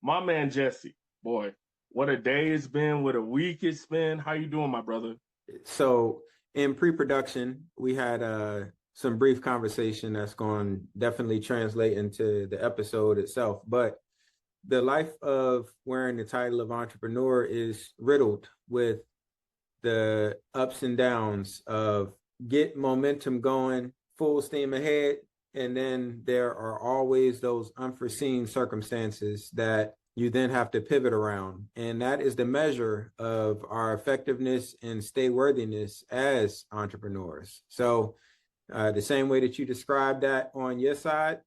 My man Jesse, boy, what a day it's been, what a week it's been. How you doing, my brother? So in pre-production, we had some brief conversation that's going to definitely translate into the episode itself. But the life of wearing the title of entrepreneur is riddled with the ups and downs of get momentum going, full steam ahead. And then there are always those unforeseen circumstances that you then have to pivot around. And that is the measure of our effectiveness and stay worthiness as entrepreneurs. So the same way that you described that on your side,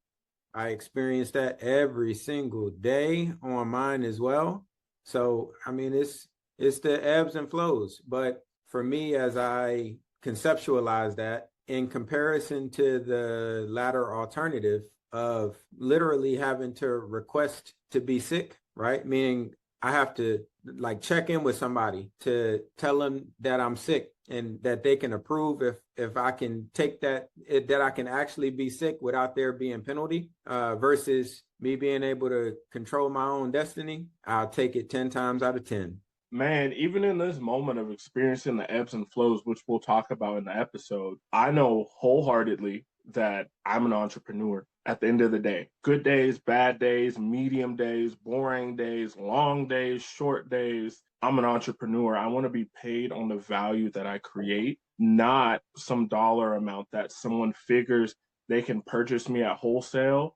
I experience that every single day on mine as well. So, I mean, it's the ebbs and flows. But for me, as I conceptualize that in comparison to the latter alternative of literally having to request to be sick, right? Meaning I have to like check in with somebody to tell them that I'm sick and that they can approve if I can take that I can actually be sick without there being penalty versus me being able to control my own destiny. I'll take it 10 times out of 10. Man, even in this moment of experiencing the ebbs and flows, which we'll talk about in the episode, I know wholeheartedly that I'm an entrepreneur at the end of the day. Good days, bad days, medium days, boring days, long days, short days. I'm an entrepreneur. I want to be paid on the value that I create, not some dollar amount that someone figures they can purchase me at wholesale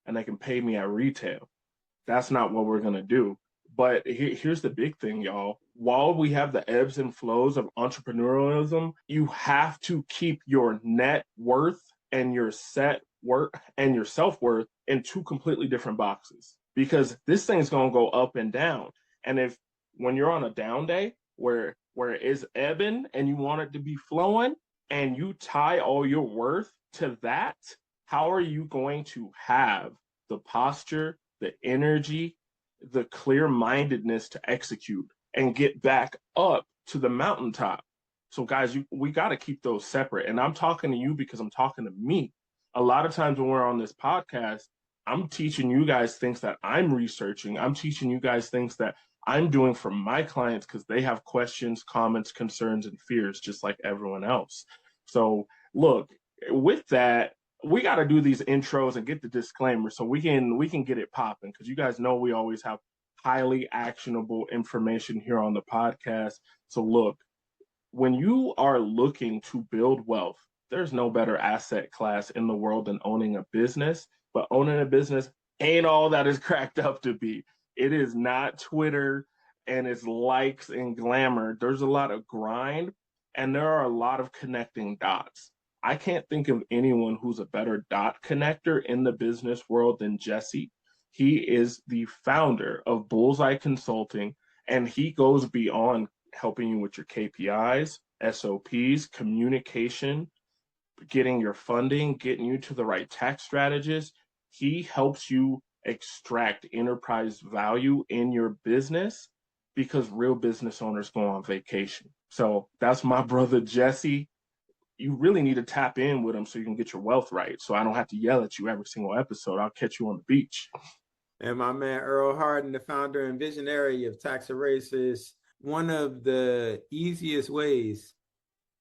and they can pay me at retail. That's not what we're going to do. But here's the big thing, y'all. While we have the ebbs and flows of entrepreneurialism, you have to keep your net worth and your set worth and your self-worth in two completely different boxes, because this thing's going to go up and down. And if when you're on a down day where it is ebbing and you want it to be flowing and you tie all your worth to that, how are you going to have the posture, the energy, the clear-mindedness to execute and get back up to the mountaintop? So guys, we got to keep those separate. And I'm talking to you because I'm talking to me. A lot of times when we're on this podcast, I'm teaching you guys things that I'm researching. I'm teaching you guys things that I'm doing for my clients because they have questions, comments, concerns, and fears just like everyone else. So look, with that, we got to do these intros and get the disclaimer so we can get it popping, because you guys know we always have highly actionable information here on the podcast. So look, when you are looking to build wealth, there's no better asset class in the world than owning a business. But owning a business ain't all that is cracked up to be. It is not Twitter and its likes and glamour. There's a lot of grind and there are a lot of connecting dots. I can't think of anyone who's a better dot connector in the business world than Jesse. He is the founder of Bullseye Consulting, and he goes beyond helping you with your KPIs, SOPs, communication, getting your funding, getting you to the right tax strategist. He helps you extract enterprise value in your business because real business owners go on vacation. So that's my brother, Jesse. You really need to tap in with him so you can get your wealth right. So I don't have to yell at you every single episode. I'll catch you on the beach. And my man, Earl Harden, the founder and visionary of Tax Erasers, one of the easiest ways,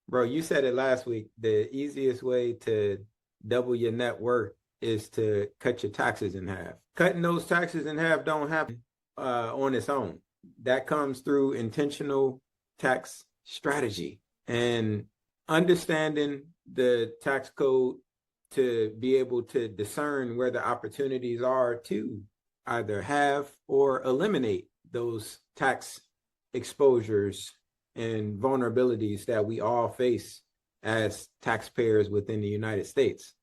bro, you said it last week, the easiest way to double your net worth is to cut your taxes in half. Cutting those taxes in half don't happen on its own. That comes through intentional tax strategy and understanding the tax code to be able to discern where the opportunities are to either have or eliminate those tax exposures and vulnerabilities that we all face as taxpayers within the United States.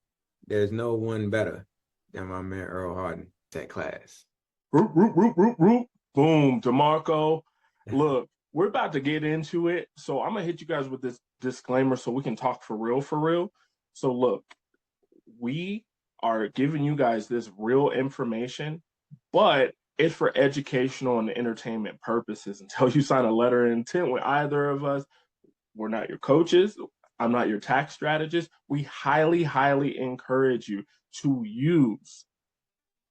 There's no one better than my man Earl Harden, that class. Roop, roop, roop, roop, roop. Boom, DeMarco. Look, we're about to get into it. So I'm going to hit you guys with this disclaimer so we can talk for real, for real. So look, we are giving you guys this real information, but it's for educational and entertainment purposes. Until you sign a letter of intent with either of us, we're not your coaches. I'm not your tax strategist. We highly, highly encourage you to use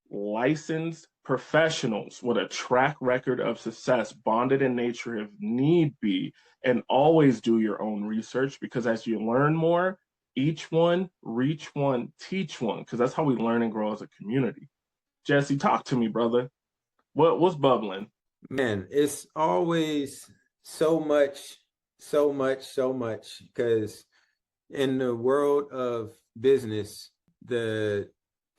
licensed professionals with a track record of success, bonded in nature if need be, and always do your own research, because as you learn more, each one, reach one, teach one, because that's how we learn and grow as a community. Jesse, talk to me, brother. What's bubbling? Man, it's always so much, because in the world of business, the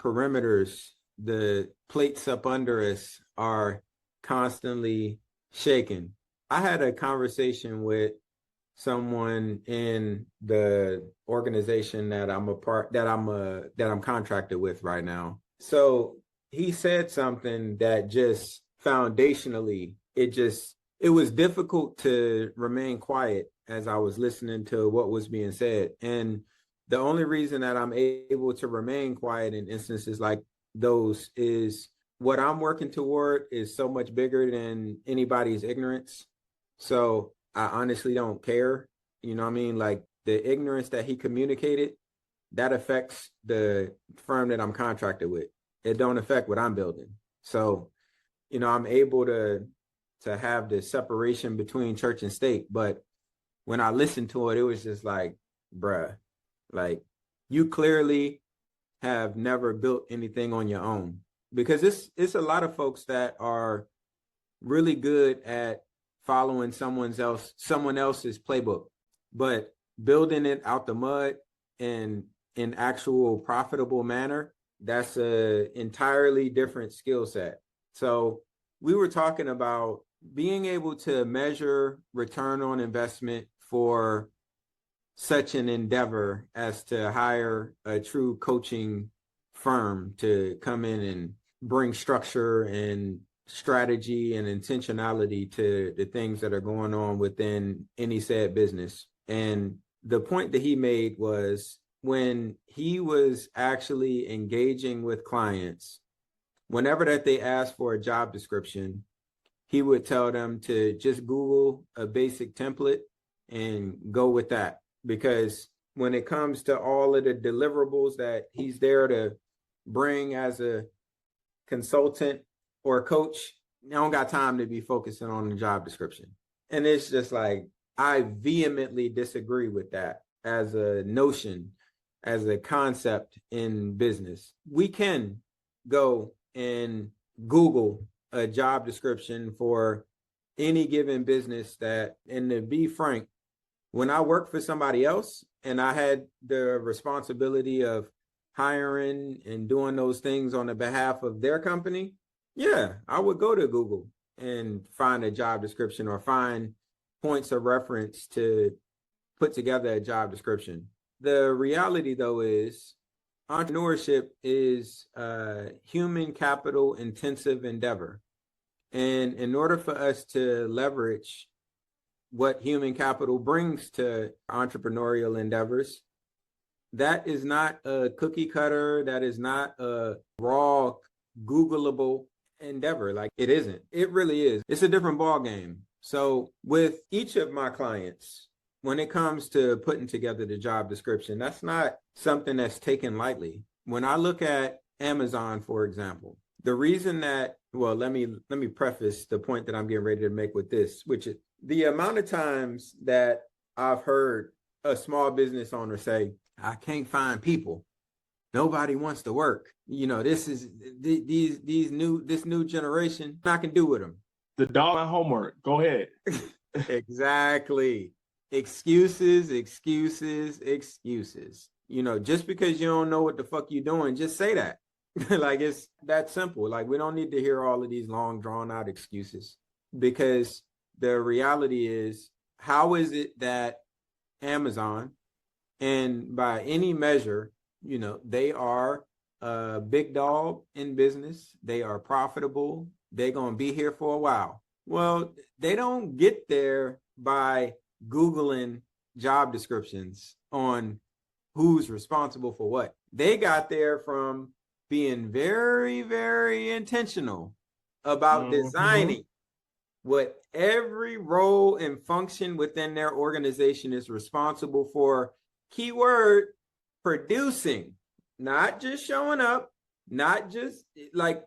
perimeters, the plates up under us are constantly shaken. I had a conversation with someone in the organization that I'm contracted with right now. So he said something that just foundationally, it was difficult to remain quiet as I was listening to what was being said. And the only reason that I'm able to remain quiet in instances like those is what I'm working toward is so much bigger than anybody's ignorance. So I honestly don't care. You know what I mean? Like the ignorance that he communicated, that affects the firm that I'm contracted with. It don't affect what I'm building. So, I'm able to have the separation between church and state. But when I listened to it, it was just like, bruh, like you clearly have never built anything on your own, because it's a lot of folks that are really good at following someone else's playbook, but building it out the mud and in actual profitable manner, that's a entirely different skill set. So we were talking about being able to measure return on investment for such an endeavor as to hire a true coaching firm to come in and bring structure and strategy and intentionality to the things that are going on within any said business. And the point that he made was when he was actually engaging with clients, whenever that they asked for a job description, he would tell them to just Google a basic template and go with that. Because when it comes to all of the deliverables that he's there to bring as a consultant or a coach, I don't got time to be focusing on the job description. And it's just like, I vehemently disagree with that as a notion, as a concept in business. We can go and Google a job description for any given business and to be frank, when I worked for somebody else and I had the responsibility of hiring and doing those things on the behalf of their company, yeah, I would go to Google and find a job description or find points of reference to put together a job description. The reality, though, is entrepreneurship is a human capital intensive endeavor. And in order for us to leverage what human capital brings to entrepreneurial endeavors, that is not a cookie cutter. That is not a raw Googleable endeavor. Like it isn't. It really is. It's a different ball game. So with each of my clients, when it comes to putting together the job description, that's not something that's taken lightly. When I look at Amazon, for example, the reason that, well, let me preface the point that I'm getting ready to make with this, which is the amount of times that I've heard a small business owner say, I can't find people. Nobody wants to work. This is this new generation. I can do with them. The dog at homework. Go ahead. Exactly. Excuses. Just because you don't know what the fuck you're doing, just say that. Like it's that simple. Like we don't need to hear all of these long drawn out excuses, because the reality is, how is it that Amazon, and by any measure, they are a big dog in business. They are profitable. They're going to be here for a while. Well, they don't get there by Googling job descriptions on who's responsible for what. They got there from being very, very intentional about designing what every role and function within their organization is responsible for. Keyword, producing, not just showing up, not just like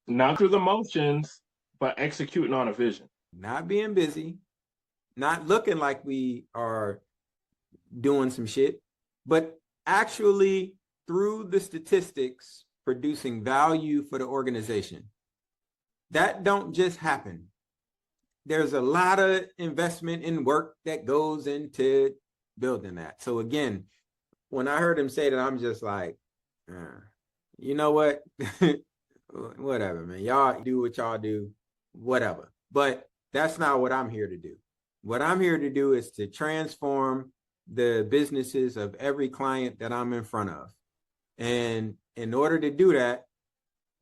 Not through the motions, but executing on a vision. Not being busy, not looking like we are doing some shit, but actually through the statistics producing value for the organization. That don't just happen. There's a lot of investment in work that goes into building that. So again, when I heard him say that, I'm just like, you know what? Whatever, man. Y'all do what y'all do, whatever. But that's not what I'm here to do. What I'm here to do is to transform the businesses of every client that I'm in front of. And in order to do that,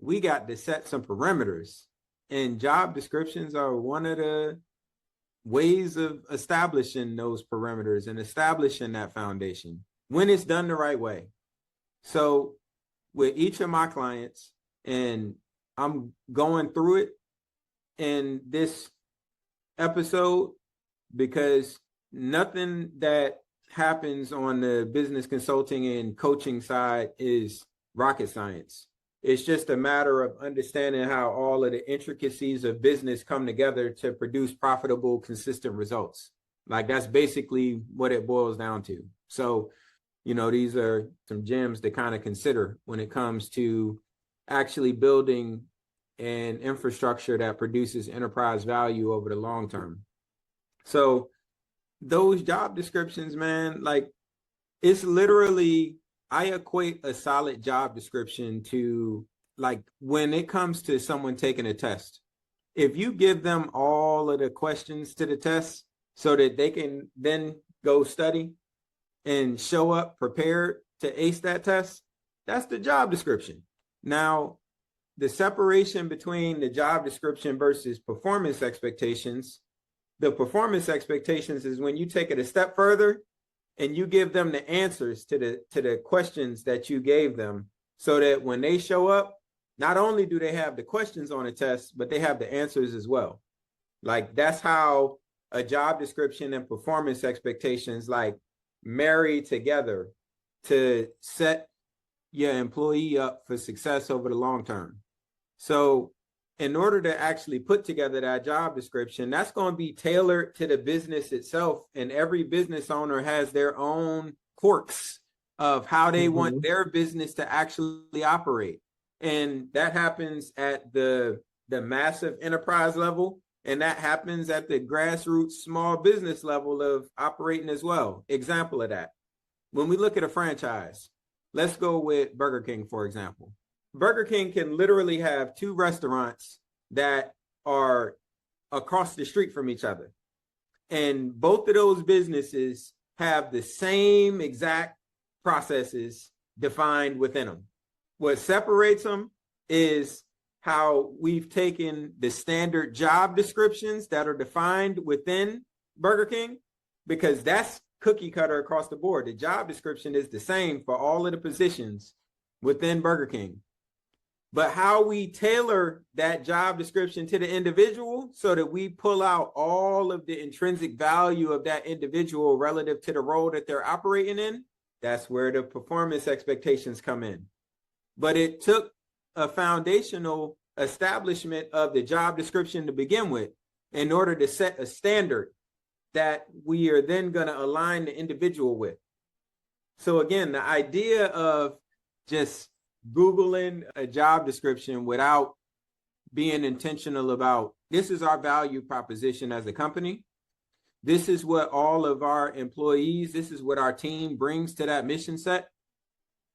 we got to set some parameters. And job descriptions are one of the ways of establishing those parameters and establishing that foundation when it's done the right way. So with each of my clients, and I'm going through it in this episode because nothing that happens on the business consulting and coaching side is rocket science. It's just a matter of understanding how all of the intricacies of business come together to produce profitable, consistent results. Like that's basically what it boils down to. So, you know, these are some gems to kind of consider when it comes to actually building an infrastructure that produces enterprise value over the long term. So those job descriptions, man, like it's literally, I equate a solid job description to like when it comes to someone taking a test. If you give them all of the questions to the test so that they can then go study and show up prepared to ace that test, that's the job description. Now, the separation between the job description versus performance expectations, the performance expectations is when you take it a step further and you give them the answers to the questions that you gave them so that when they show up, not only do they have the questions on the test, but they have the answers as well. Like that's how a job description and performance expectations like marry together to set your employee up for success over the long term. So in order to actually put together that job description, that's going to be tailored to the business itself. And every business owner has their own quirks of how they want their business to actually operate. And that happens at the massive enterprise level. And that happens at the grassroots small business level of operating as well. Example of that. When we look at a franchise, let's go with Burger King, for example. Burger King can literally have two restaurants that are across the street from each other. And both of those businesses have the same exact processes defined within them. What separates them is how we've taken the standard job descriptions that are defined within Burger King, because that's cookie cutter across the board. The job description is the same for all of the positions within Burger King. But how we tailor that job description to the individual so that we pull out all of the intrinsic value of that individual relative to the role that they're operating in, that's where the performance expectations come in. But it took a foundational establishment of the job description to begin with in order to set a standard that we are then going to align the individual with. So again, the idea of just Googling a job description without being intentional about this is our value proposition as a company. This is what all of our employees, this is what our team brings to that mission set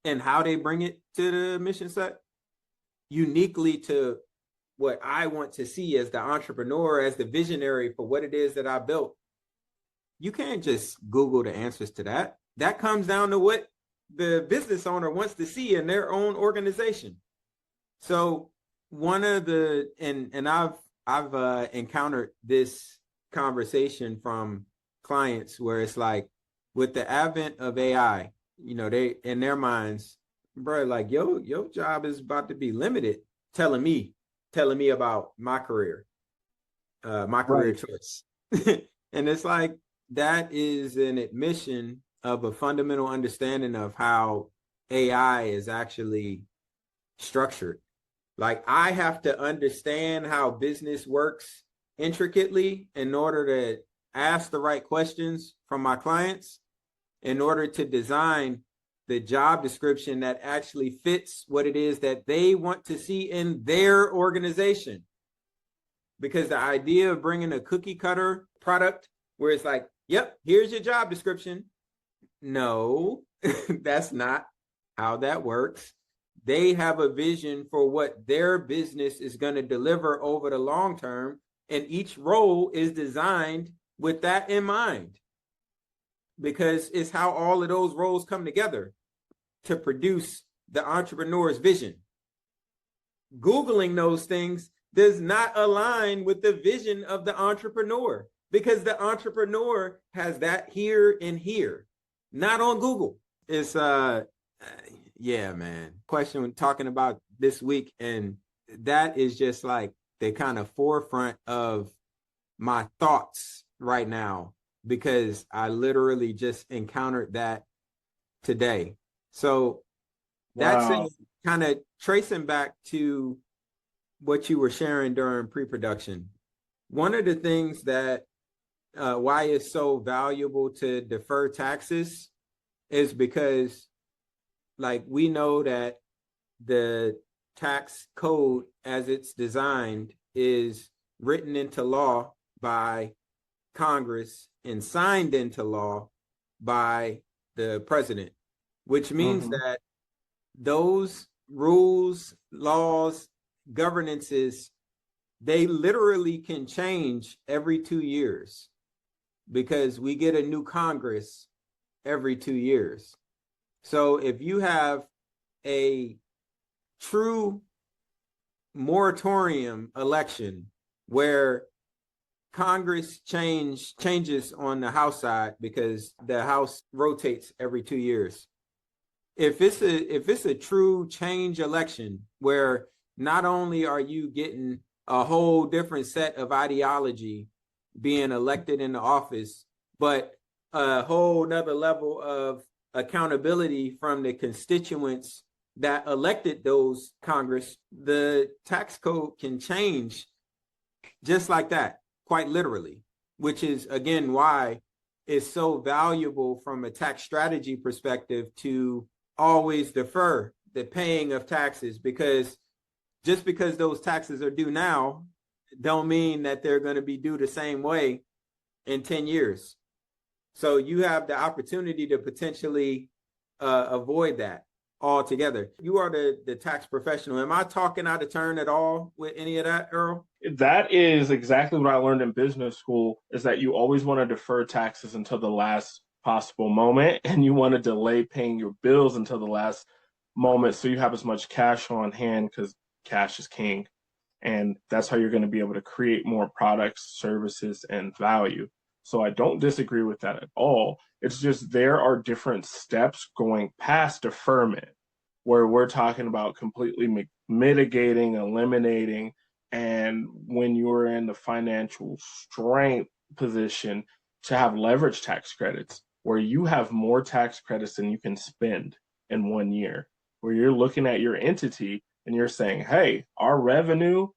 and how they bring it to the mission set uniquely to what I want to see as the entrepreneur, as the visionary for what it is that I built. You can't just Google the answers to that. That comes down to what the business owner wants to see in their own organization. So one of the, and I've encountered this conversation from clients where it's like, with the advent of AI, you know, they, in their minds, bro, like, your job is about to be limited, telling me about my career choice. And it's like, that is an admission of a fundamental understanding of how AI is actually structured. Like I have to understand how business works intricately in order to ask the right questions from my clients, in order to design the job description that actually fits what it is that they want to see in their organization. Because the idea of bringing a cookie cutter product where it's like, yep, here's your job description. No, that's not how that works. They have a vision for what their business is going to deliver over the long term, and each role is designed with that in mind, because it's how all of those roles come together to produce the entrepreneur's vision. Googling those things does not align with the vision of the entrepreneur, because the entrepreneur has that here and here, not on Google. It's yeah, man. Question when talking about this week, and that is just like the kind of forefront of my thoughts right now, because I literally just encountered that today. So that's Wow. kind of tracing back to what you were sharing during pre-production. One of the things that why it's so valuable to defer taxes is because, like, we know that the tax code as it's designed is written into law by Congress and signed into law by the president, which means that those rules, laws, governances, they literally can change every 2 years, because we get a new Congress every 2 years. So if you have a true moratorium election where Congress changes on the House side, because the House rotates every 2 years. If it's a true change election where not only are you getting a whole different set of ideology being elected into office, but a whole nother level of accountability from the constituents that elected those Congress, the tax code can change just like that, quite literally, which is, again, why it's so valuable from a tax strategy perspective to always defer the paying of taxes, because just because those taxes are due now don't mean that they're going to be due the same way in 10 years. So you have the opportunity to potentially avoid that altogether. You are the tax professional. Am I talking out of turn at all with any of that, Earl? That is exactly what I learned in business school, is that you always want to defer taxes until the last possible moment, and you want to delay paying your bills until the last moment so you have as much cash on hand, because cash is king. And that's how you're going to be able to create more products, services, and value. So I don't disagree with that at all. It's just there are different steps going past deferment, where we're talking about completely mitigating, eliminating. And when you're in the financial strength position, to have leverage tax credits, where you have more tax credits than you can spend in 1 year, where you're looking at your entity and you're saying, hey, our revenue,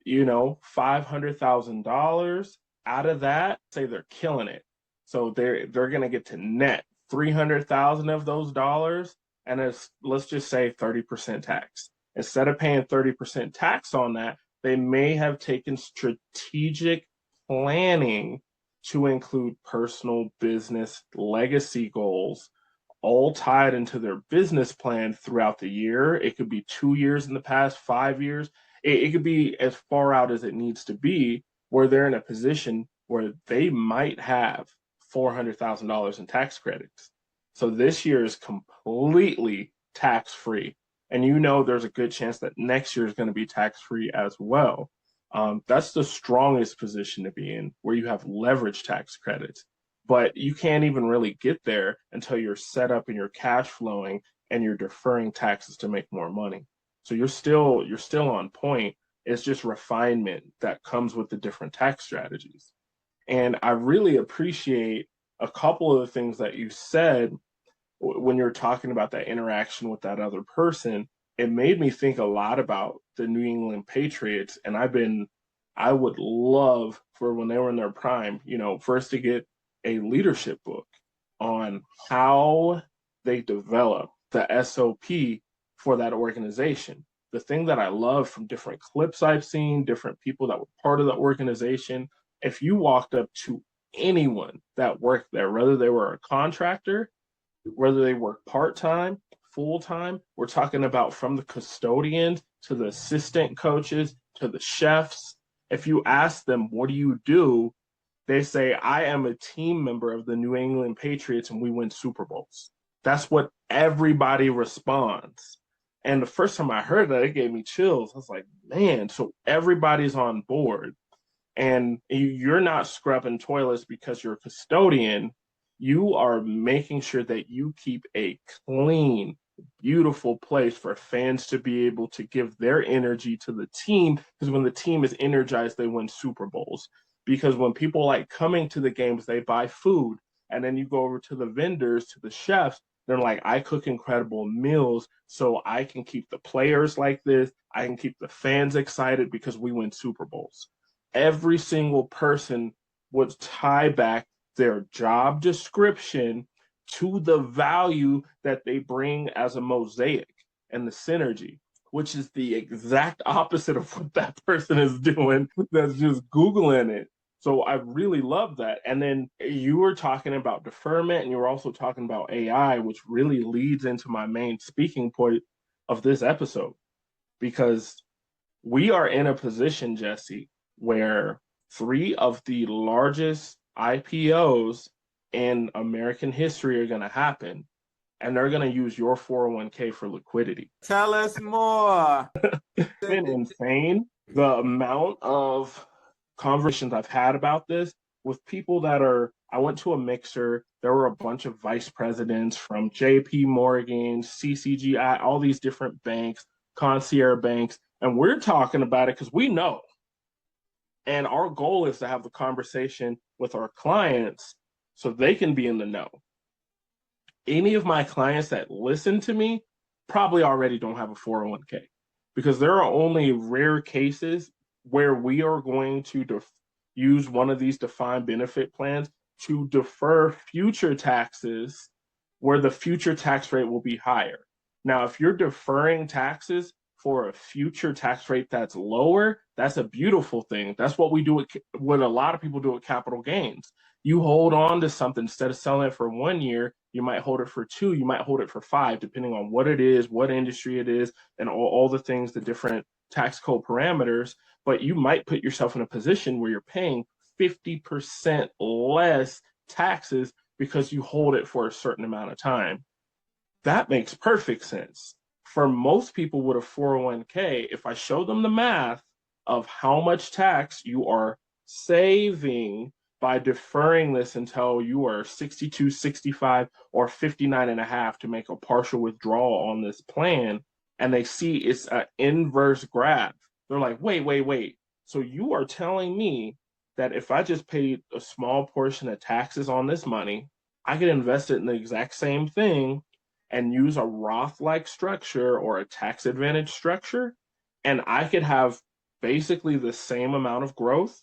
$500,000, out of that, say they're killing it. So they're going to get to net 300,000 of those dollars, and it's, let's just say, 30% tax. Instead of paying 30% tax on that, they may have taken strategic planning to include personal, business, legacy goals, all tied into their business plan throughout the year. It could be 2 years in the past, 5 years. It could be as far out as it needs to be, where they're in a position where they might have $400,000 in tax credits. So this year is completely tax free. And there's a good chance that next year is going to be tax free as well. That's the strongest position to be in, where you have leverage tax credits. But you can't even really get there until you're set up and you're cash flowing and you're deferring taxes to make more money. So you're still on point. It's just refinement that comes with the different tax strategies. And I really appreciate a couple of the things that you said when you're talking about that interaction with that other person. it made me think a lot about the New England Patriots. And I would love for when they were in their prime, first to get a leadership book on how they develop the SOP for that organization. The thing that I love from different clips I've seen, different people that were part of the organization, if you walked up to anyone that worked there, whether they were a contractor, whether they work part-time, full-time, we're talking about from the custodians to the assistant coaches to the chefs. If you ask them, what do you do? They say, I am a team member of the New England Patriots and we win Super Bowls. That's what everybody responds. And the first time I heard that, it gave me chills. I was like, man, so everybody's on board. And you're not scrubbing toilets because you're a custodian. You are making sure that you keep a clean, beautiful place for fans to be able to give their energy to the team. Because when the team is energized, they win Super Bowls. Because when people like coming to the games, they buy food. And then you go over to the vendors, to the chefs. They're like, I cook incredible meals so I can keep the players like this. I can keep the fans excited because we win Super Bowls. Every single person would tie back their job description to the value that they bring as a mosaic and the synergy, which is the exact opposite of what that person is doing that's just Googling it. So I really love that. And then you were talking about deferment and you were also talking about AI, which really leads into my main speaking point of this episode, because we are in a position, Jesse, where three of the largest IPOs in American history are going to happen, and they're going to use your 401k for liquidity. Tell us more. It's been insane the amount of conversations I've had about this with people I went to a mixer. There were a bunch of vice presidents from JP Morgan, CCGI, all these different banks, concierge banks, and we're talking about it because we know. And our goal is to have the conversation with our clients so they can be in the know. Any of my clients that listen to me probably already don't have a 401k, because there are only rare cases where we are going to use one of these defined benefit plans to defer future taxes where the future tax rate will be higher. Now, if you're deferring taxes for a future tax rate that's lower, that's a beautiful thing. That's what we do, what a lot of people do with capital gains. You hold on to something instead of selling it for 1 year, you might hold it for 2, you might hold it for 5, depending on what it is, what industry it is, and all the things, the different tax code parameters. But you might put yourself in a position where you're paying 50% less taxes because you hold it for a certain amount of time. That makes perfect sense. For most people with a 401k, if I show them the math of how much tax you are saving by deferring this until you are 62, 65, or 59 and a half to make a partial withdrawal on this plan, and they see it's an inverse graph, they're like, wait. So you are telling me that if I just paid a small portion of taxes on this money, I could invest it in the exact same thing and use a Roth-like structure or a tax advantage structure, and I could have basically the same amount of growth,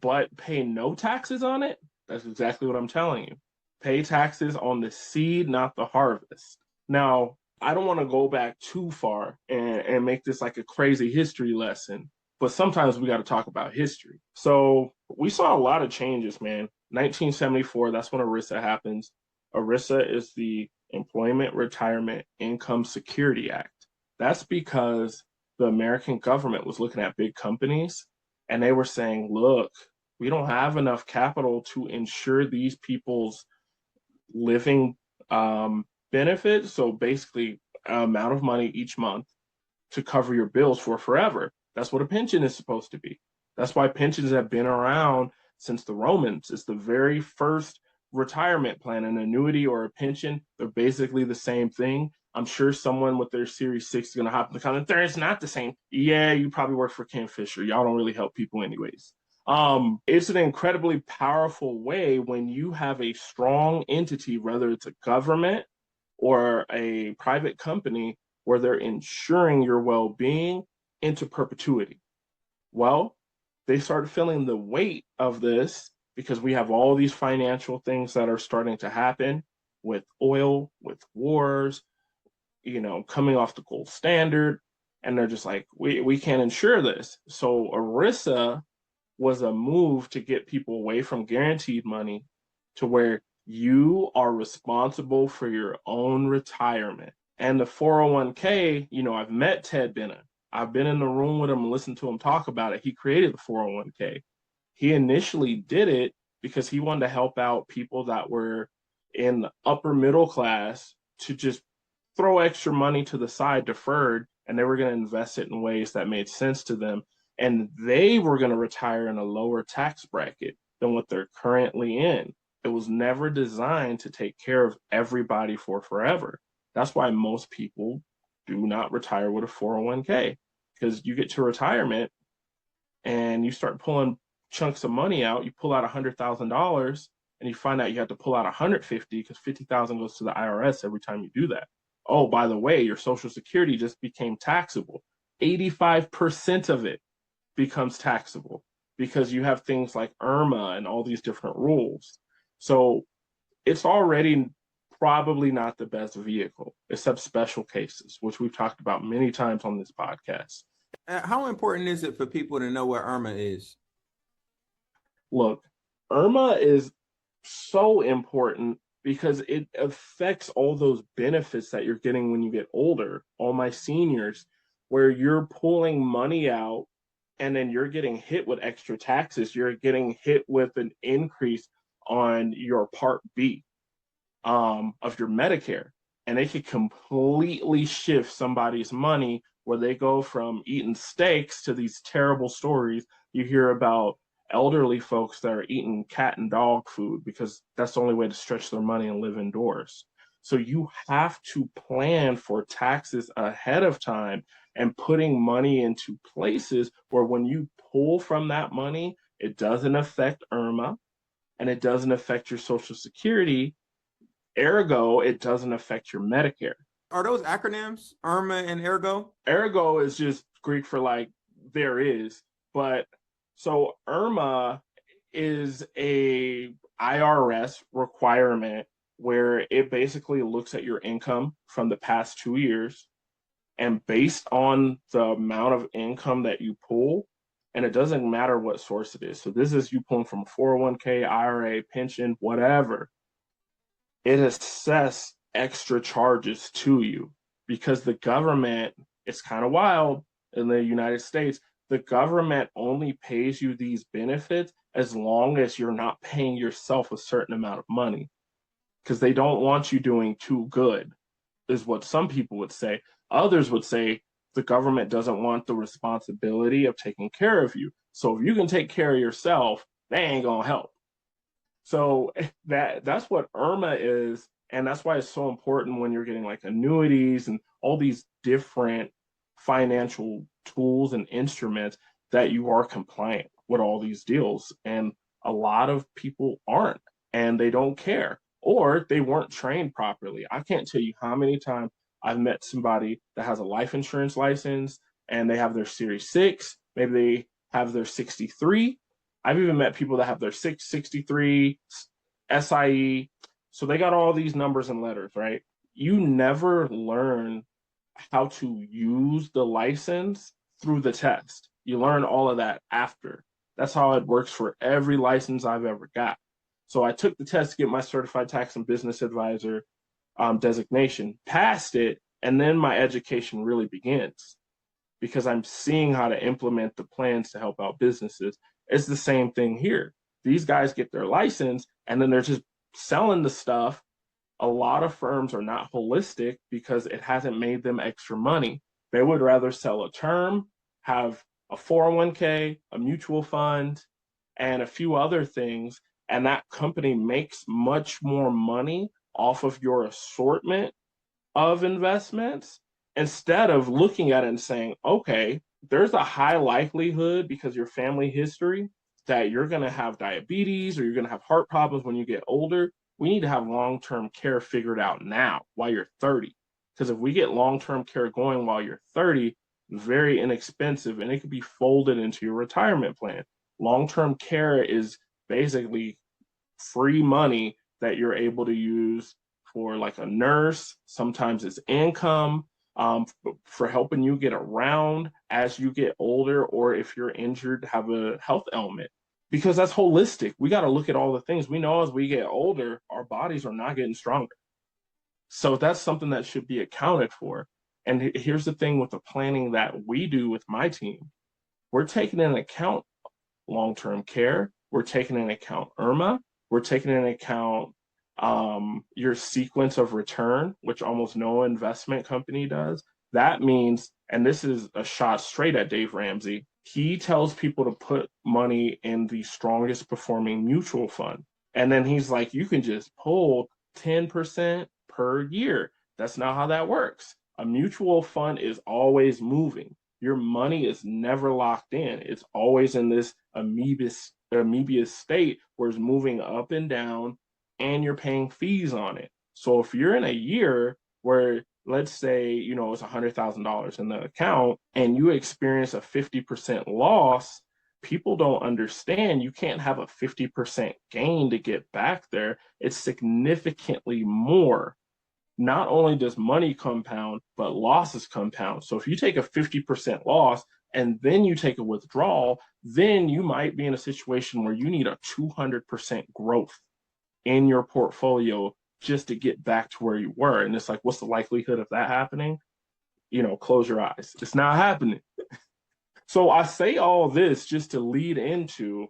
but pay no taxes on it? That's exactly what I'm telling you. Pay taxes on the seed, not the harvest. Now, I don't want to go back too far and make this like a crazy history lesson, but sometimes we got to talk about history. So we saw a lot of changes, man. 1974, that's when ERISA happens. ERISA is the Employment Retirement Income Security Act. That's because the American government was looking at big companies and they were saying, look, we don't have enough capital to ensure these people's living benefits. So basically, amount of money each month to cover your bills for forever. That's what a pension is supposed to be. That's why pensions have been around since the Romans. It's the very first retirement plan. An annuity or a pension, they're basically the same thing. I'm sure someone with their Series 6 is going to hop in the comment, it's not the same. Yeah, you probably work for Ken Fisher. Y'all don't really help people anyways. It's an incredibly powerful way when you have a strong entity, whether it's a government or a private company, where they're ensuring your well-being into perpetuity. Well, they started feeling the weight of this because we have all these financial things that are starting to happen with oil, with wars, coming off the gold standard. And they're just like, we can't insure this. So ERISA was a move to get people away from guaranteed money to where you are responsible for your own retirement. And the 401k, I've met Ted Bennett. I've been in the room with him and listened to him talk about it. He created the 401k. He initially did it because he wanted to help out people that were in the upper middle class to just throw extra money to the side deferred, and they were going to invest it in ways that made sense to them. And they were going to retire in a lower tax bracket than what they're currently in. It was never designed to take care of everybody for forever. That's why most people do not retire with a 401k, because you get to retirement and you start pulling chunks of money out. You pull out $100,000 and you find out you have to pull out 150 because 50,000 goes to the IRS every time you do that. Oh, by the way, your Social Security just became taxable. 85% of it becomes taxable because you have things like IRMA and all these different rules. So it's already probably not the best vehicle, except special cases, which we've talked about many times on this podcast. How important is it for people to know what IRMA is? Look, IRMA is so important because it affects all those benefits that you're getting when you get older. All my seniors, where you're pulling money out and then you're getting hit with extra taxes. You're getting hit with an increase on your Part B of your Medicare. And they could completely shift somebody's money where they go from eating steaks to these terrible stories. You hear about elderly folks that are eating cat and dog food because that's the only way to stretch their money and live indoors. So you have to plan for taxes ahead of time and putting money into places where when you pull from that money, it doesn't affect IRMA and it doesn't affect your Social Security. Ergo, it doesn't affect your Medicare. Are those acronyms, IRMA and Ergo? Ergo is just Greek for like there is, but so IRMA is a IRS requirement where it basically looks at your income from the past 2 years, and based on the amount of income that you pull, and it doesn't matter what source it is. So this is you pulling from 401k, IRA, pension, whatever. It assesses extra charges to you because the government, it's kind of wild in the United States. The government only pays you these benefits as long as you're not paying yourself a certain amount of money, because they don't want you doing too good, is what some people would say. Others would say the government doesn't want the responsibility of taking care of you. So if you can take care of yourself, they ain't gonna help. So that's what IRMA is, and that's why it's so important when you're getting like annuities and all these different financial tools and instruments that you are compliant with all these deals. And a lot of people aren't, and they don't care, or they weren't trained properly. I can't tell you how many times I've met somebody that has a life insurance license and they have their Series 6, maybe they have their 63. I've even met people that have their 663, SIE. So they got all these numbers and letters, right? You never learn how to use the license through the test. You learn all of that after. That's how it works for every license I've ever got. So I took the test to get my certified tax and business advisor designation, passed it, and then my education really begins because I'm seeing how to implement the plans to help out businesses. It's the same thing here. These guys get their license and then they're just selling the stuff. A lot of firms are not holistic because it hasn't made them extra money. They would rather sell a term, have a 401k, a mutual fund, and a few other things. And that company makes much more money off of your assortment of investments instead of looking at it and saying, okay, there's a high likelihood because your family history that you're going to have diabetes or you're going to have heart problems when you get older. We need to have long-term care figured out now while you're 30. Because if we get long-term care going while you're 30, very inexpensive, and it could be folded into your retirement plan. Long-term care is basically free money that you're able to use for like a nurse. Sometimes it's income, for helping you get around as you get older, or if you're injured, have a health ailment. Because that's holistic. We got to look at all the things. We know as we get older, our bodies are not getting stronger. So that's something that should be accounted for. And here's the thing with the planning that we do with my team. We're taking into account long-term care. We're taking into account IRMA. We're taking into account your sequence of return, which almost no investment company does. That means, and this is a shot straight at Dave Ramsey, he tells people to put money in the strongest performing mutual fund. And then he's like, you can just pull 10% per year. That's not how that works. A mutual fund is always moving. Your money is never locked in. It's always in this amoebius state where it's moving up and down, and you're paying fees on it. So if you're in a year where, let's say, you know, it's $100,000 in the account and you experience a 50% loss, people don't understand you can't have a 50% gain to get back there. It's significantly more. Not only does money compound, but losses compound. So if you take a 50% loss and then you take a withdrawal, then you might be in a situation where you need a 200% growth in your portfolio just to get back to where you were. And it's like, what's the likelihood of that happening? You know, close your eyes. It's not happening. So I say all this just to lead into,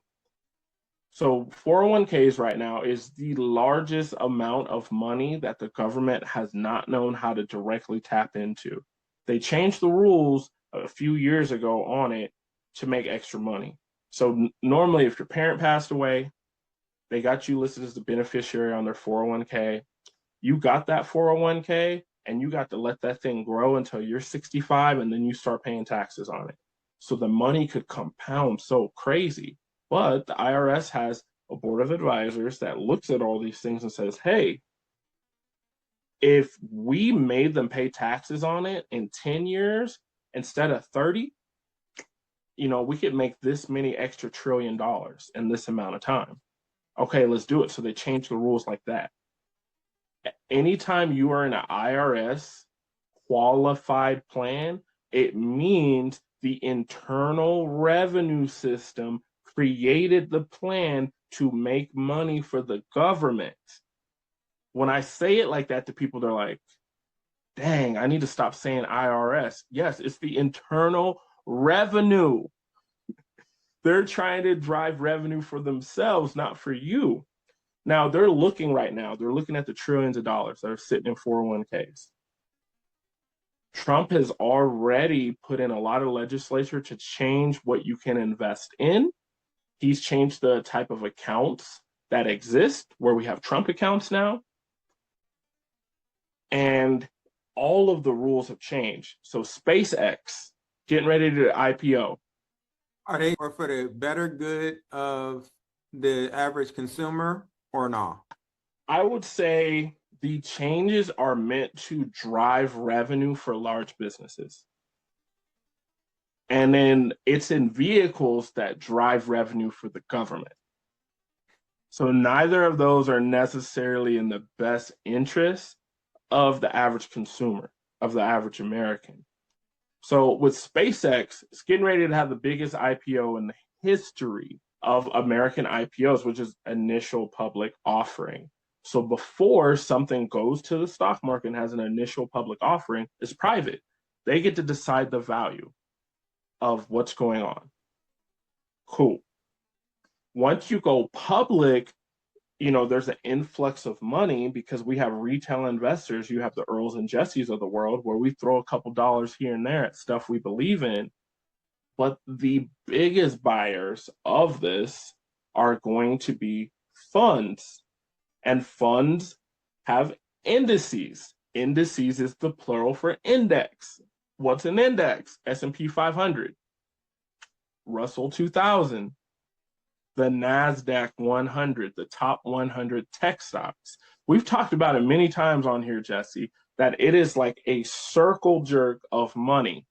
so 401ks right now is the largest amount of money that the government has not known how to directly tap into. They changed the rules a few years ago on it to make extra money. So normally if your parent passed away, they got you listed as the beneficiary on their 401k. You got that 401k and you got to let that thing grow until you're 65, and then you start paying taxes on it. So the money could compound so crazy. But the IRS has a board of advisors that looks at all these things and says, hey, if we made them pay taxes on it in 10 years instead of 30, you know, we could make this many extra $1 trillion in this amount of time. Okay, let's do it. So they change the rules like that. Anytime you are in an IRS qualified plan, it means the Internal Revenue System created the plan to make money for the government. When I say it like that to people, they're like, dang, I need to stop saying IRS. Yes, it's the Internal Revenue. They're trying to drive revenue for themselves, not for you. Now, they're looking right now, they're looking at the trillions of dollars that are sitting in 401ks. Trump has already put in a lot of legislation to change what you can invest in. He's changed the type of accounts that exist, where we have Trump accounts now. And all of the rules have changed. So SpaceX, getting ready to IPO. Are they for the better good of the average consumer or not? I would say the changes are meant to drive revenue for large businesses. And then it's in vehicles that drive revenue for the government. So neither of those are necessarily in the best interest of the average consumer, of the average American. So with SpaceX, it's getting ready to have the biggest IPO in the history of American IPOs, which is initial public offering. So before something goes to the stock market and has an initial public offering, it's private. They get to decide the value of what's going on. Cool. Once you go public, you know, there's an influx of money because we have retail investors. You have the Earls and Jessies of the world where we throw a couple dollars here and there at stuff we believe in. But the biggest buyers of this are going to be funds. And funds have indices. Indices is the plural for index. What's an index? S&P 500, Russell 2000, the NASDAQ 100, the top 100 tech stocks. We've talked about it many times on here, Jesse. that it is like a circle jerk of money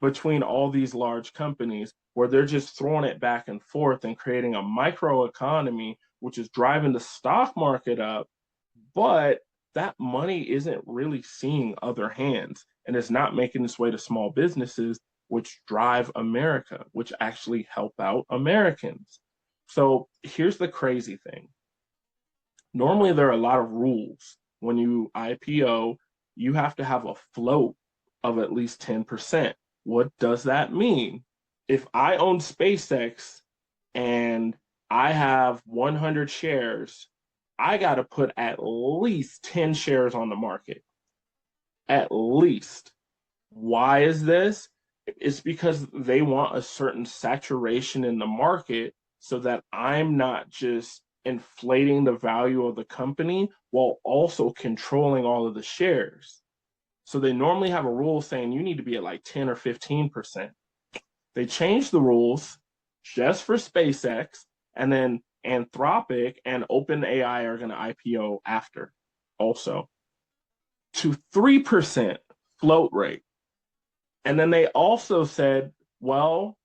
between all these large companies where they're just throwing it back and forth and creating a micro economy, which is driving the stock market up. But that money isn't really seeing other hands and it's not making its way to small businesses, which drive America, which actually help out Americans. So here's the crazy thing. Normally, there are a lot of rules. When you IPO, you have to have a float of at least 10%. What does that mean? If I own SpaceX and I have 100 shares, I got to put at least 10 shares on the market. At least. Why is this? It's because they want a certain saturation in the market so that I'm not just inflating the value of the company while also controlling all of the shares. So they normally have a rule saying you need to be at like 10 or 15%. They changed the rules just for SpaceX, and then Anthropic and OpenAI are going to IPO after also to 3% float rate. And then they also said, well,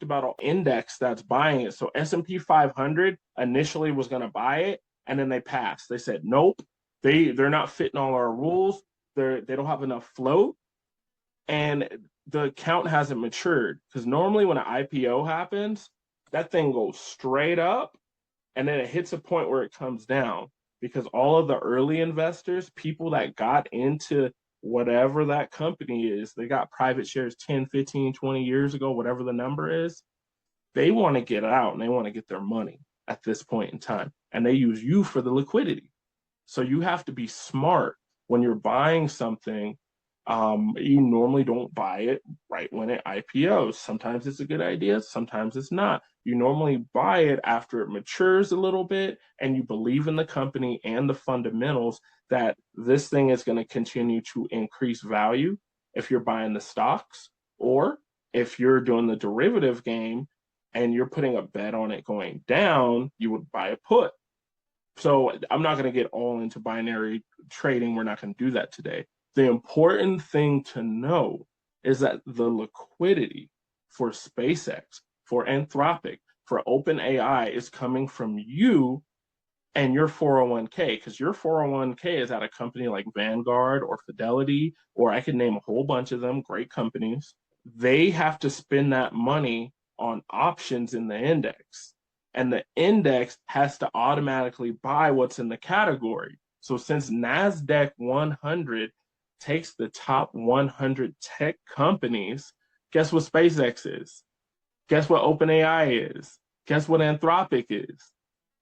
about an index that's buying it. So S&P 500 initially was going to buy it, and then they passed. They said, nope, they're not fitting all our rules. They don't have enough float, and the account hasn't matured. Because normally when an IPO happens, that thing goes straight up, and then it hits a point where it comes down because all of the early investors, people that got into whatever that company is, they got private shares 10, 15, 20 years ago, whatever the number is, they want to get out and they want to get their money at this point in time. And they use you for the liquidity. So you have to be smart when you're buying something. You normally don't buy it right when it IPOs. Sometimes it's a good idea, sometimes it's not. You normally buy it after it matures a little bit and you believe in the company and the fundamentals that this thing is going to continue to increase value if you're buying the stocks, or if you're doing the derivative game and you're putting a bet on it going down, you would buy a put. So I'm not going to get all into binary trading. We're not going to do that today. The important thing to know is that the liquidity for SpaceX, for Anthropic, for OpenAI is coming from you and your 401k, because your 401k is at a company like Vanguard or Fidelity, or I could name a whole bunch of them, great companies. They have to spend that money on options in the index, and the index has to automatically buy what's in the category. So since NASDAQ 100 takes the top 100 tech companies, guess what SpaceX is? Guess what OpenAI is? Guess what Anthropic is?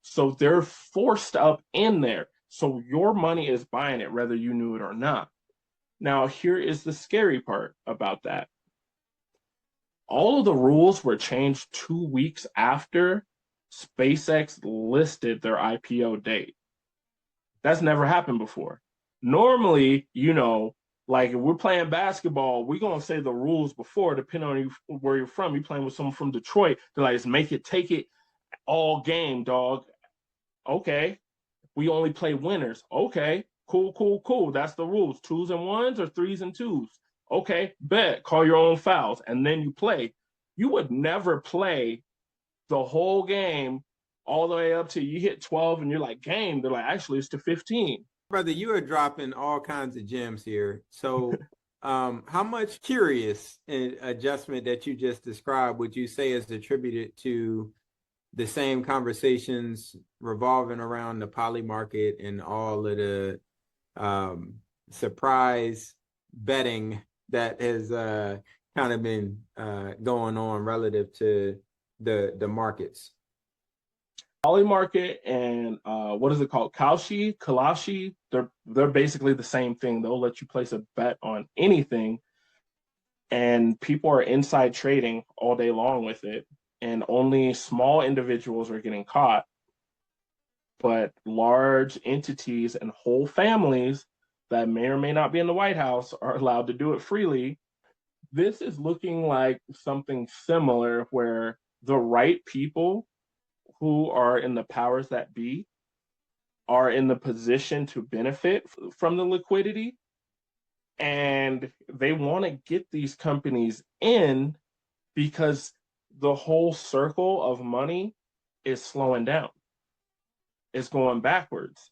So they're forced up in there. So your money is buying it, whether you knew it or not. Now, here is the scary part about that. All of the rules were changed 2 weeks after SpaceX listed their IPO date. That's never happened before. Normally, like if we're playing basketball, we're going to say the rules before, depending on where you're from. You're playing with someone from Detroit. They're like, make it, take it all game, dog. Okay. We only play winners. Okay. Cool. That's the rules. 2s and 1s or 3s and 2s. Okay. Bet. Call your own fouls. And then you play. You would never play the whole game all the way up to you hit 12 and you're like, game. They're like, actually, it's to 15. Brother, you are dropping all kinds of gems here. So how much curious adjustment that you just described would you say is attributed to the same conversations revolving around the poly market and all of the surprise betting that has kind of been going on relative to the markets? Poly market and what is it called? Kalashi. They're basically the same thing. They'll let you place a bet on anything, and people are inside trading all day long with it. And only small individuals are getting caught, but large entities and whole families that may or may not be in the White House are allowed to do it freely. This is looking like something similar where the right people who are in the powers that be are in the position to benefit from the liquidity, and they want to get these companies in because the whole circle of money is slowing down. It's going backwards.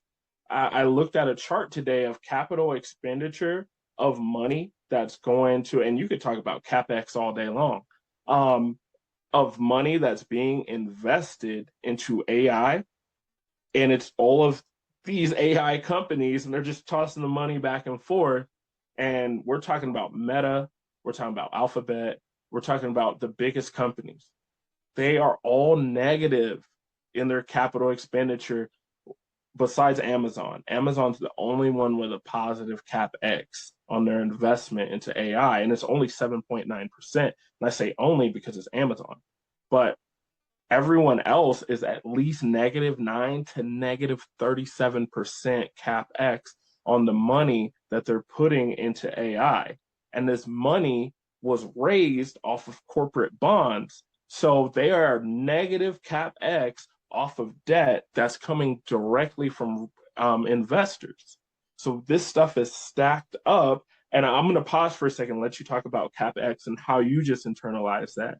I looked at a chart today of capital expenditure of money that's going to, and you could talk about CapEx all day long, of money that's being invested into AI. And it's all of these AI companies, and they're just tossing the money back and forth. And we're talking about Meta, we're talking about Alphabet, we're talking about the biggest companies. They are all negative in their capital expenditure besides Amazon. Amazon's the only one with a positive CapEx on their investment into AI, and it's only 7.9%. And I say only because it's Amazon. But everyone else is at least -9 to -37% CapEx on the money that they're putting into AI. And this money was raised off of corporate bonds. So they are negative CapEx off of debt that's coming directly from investors. So this stuff is stacked up. And I'm going to pause for a second and let you talk about CapEx and how you just internalize that.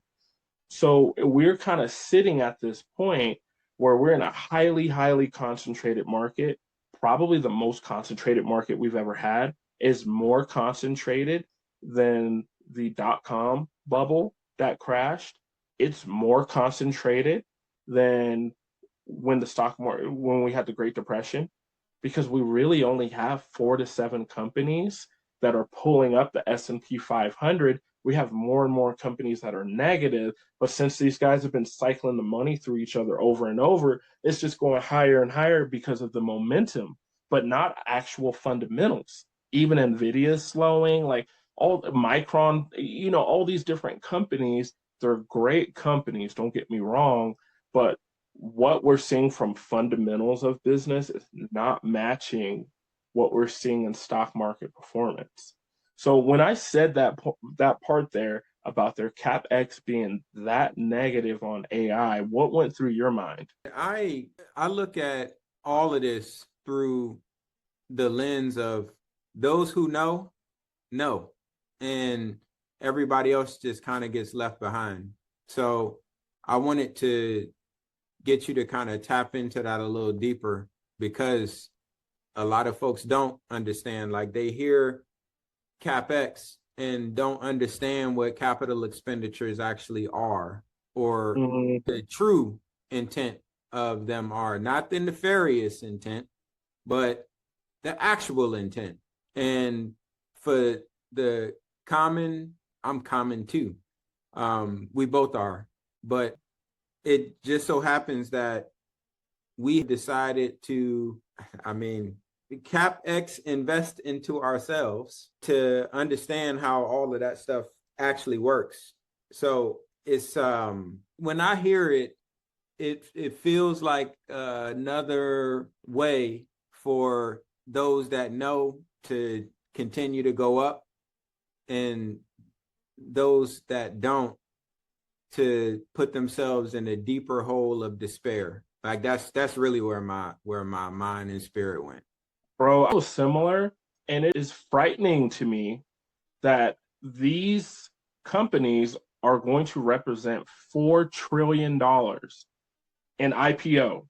So we're kind of sitting at this point where we're in a highly, highly concentrated market. Probably the most concentrated market we've ever had, is more concentrated than the dot-com bubble that crashed. It's more concentrated than when the stock market, when we had the Great Depression, because we really only have 4 to 7 companies that are pulling up the S&P 500. We have more and more companies that are negative, but since these guys have been cycling the money through each other over and over, it's just going higher and higher because of the momentum, but not actual fundamentals. Even Nvidia is slowing, like all Micron, all these different companies, they're great companies, don't get me wrong, but what we're seeing from fundamentals of business is not matching what we're seeing in stock market performance. So when I said that part there about their CapEx being that negative on AI, what went through your mind? I look at all of this through the lens of those who know, and everybody else just kind of gets left behind. So I wanted to get you to kind of tap into that a little deeper, because a lot of folks don't understand. Like, they hear CapEx and don't understand what capital expenditures actually are, or the true intent of them are. Not the nefarious intent, but the actual intent. And for the common, I'm common too. We both are. But it just so happens that we decided to, CapEx invest into ourselves to understand how all of that stuff actually works. So it's when I hear it, it feels like another way for those that know to continue to go up, and those that don't to put themselves in a deeper hole of despair. Like that's really where my mind and spirit went. Bro, I was similar, and it is frightening to me that these companies are going to represent $4 trillion in IPO.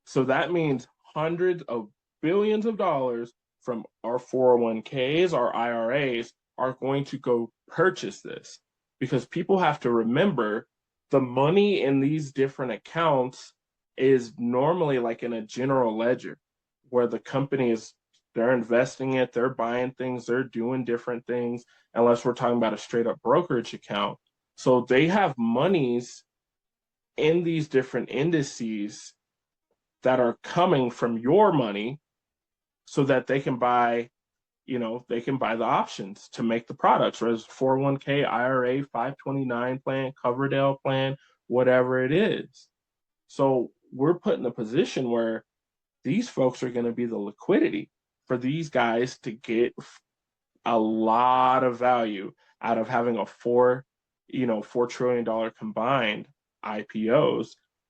So that means hundreds of billions of dollars from our 401ks, our IRAs, are going to go purchase this. Because people have to remember, the money in these different accounts is normally like in a general ledger, where the company they're investing it, they're buying things, they're doing different things, unless we're talking about a straight up brokerage account. So they have monies in these different indices that are coming from your money so that they can buy, they can buy the options to make the products, whether it's 401k, IRA, 529 plan, Coverdell plan, whatever it is. So we're put in a position where these folks are going to be the liquidity for these guys to get a lot of value out of having a $4 trillion combined IPOs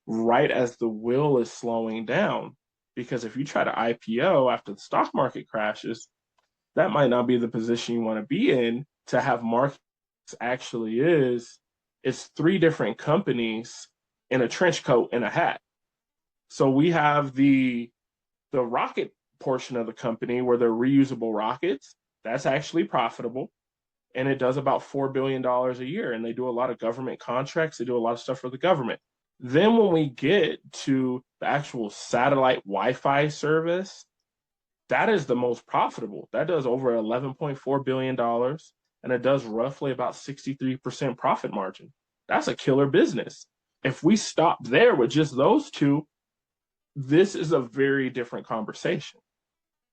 right as the will is slowing down. Because if you try to IPO after the stock market crashes, that might not be the position you want to be in. To have markets actually is, it's three different companies in a trench coat and a hat. So we have the rocket portion of the company where they're reusable rockets. That's actually profitable. And it does about $4 billion a year. And they do a lot of government contracts. They do a lot of stuff for the government. Then when we get to the actual satellite Wi-Fi service, that is the most profitable. That does over $11.4 billion and it does roughly about 63% profit margin. That's a killer business. If we stop there with just those two, this is a very different conversation.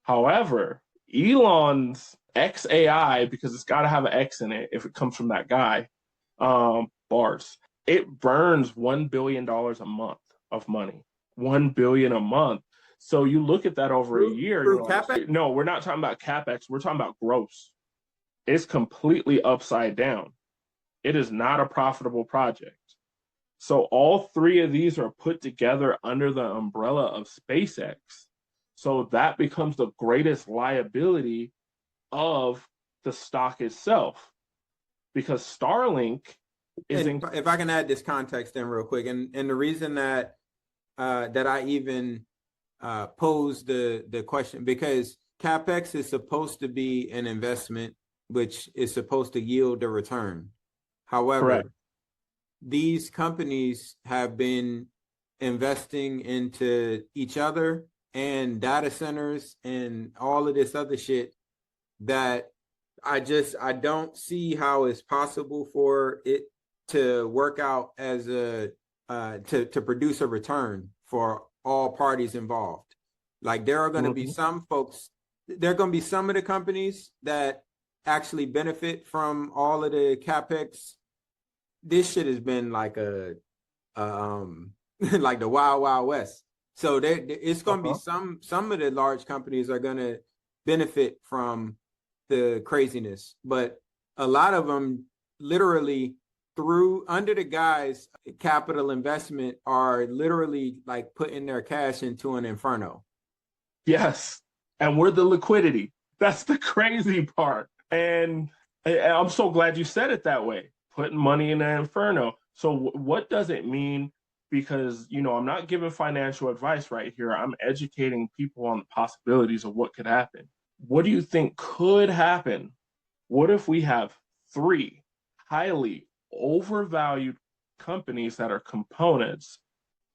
However, Elon's XAI, because it's got to have an X in it if it comes from that guy, bars, it burns $1 billion a month of money. $1 billion a month. So you look at that over a year. Through like, CapEx? no, we're not talking about CapEx. We're talking about gross. It's completely upside down. It is not a profitable project. So all three of these are put together under the umbrella of SpaceX. So that becomes the greatest liability of the stock itself, because Starlink is And if I can add this context in real quick, and the reason that that I even pose the question, because CapEx is supposed to be an investment which is supposed to yield a return. However, correct. These companies have been investing into each other and data centers and all of this other shit that I don't see how it's possible for it to work out as a to produce a return for all parties involved. Like there are going to be some folks, there are going to be some of the companies that actually benefit from all of the CapEx. This shit has been like a like the wild, wild west. So it's going to be some of the large companies are going to benefit from the craziness, but a lot of them literally through under the guise capital investment are literally like putting their cash into an inferno. Yes. And we're the liquidity. That's the crazy part. And I'm so glad you said it that way, putting money in an inferno. So what does it mean? Because, I'm not giving financial advice right here. I'm educating people on the possibilities of what could happen. What do you think could happen? What if we have three highly overvalued companies that are components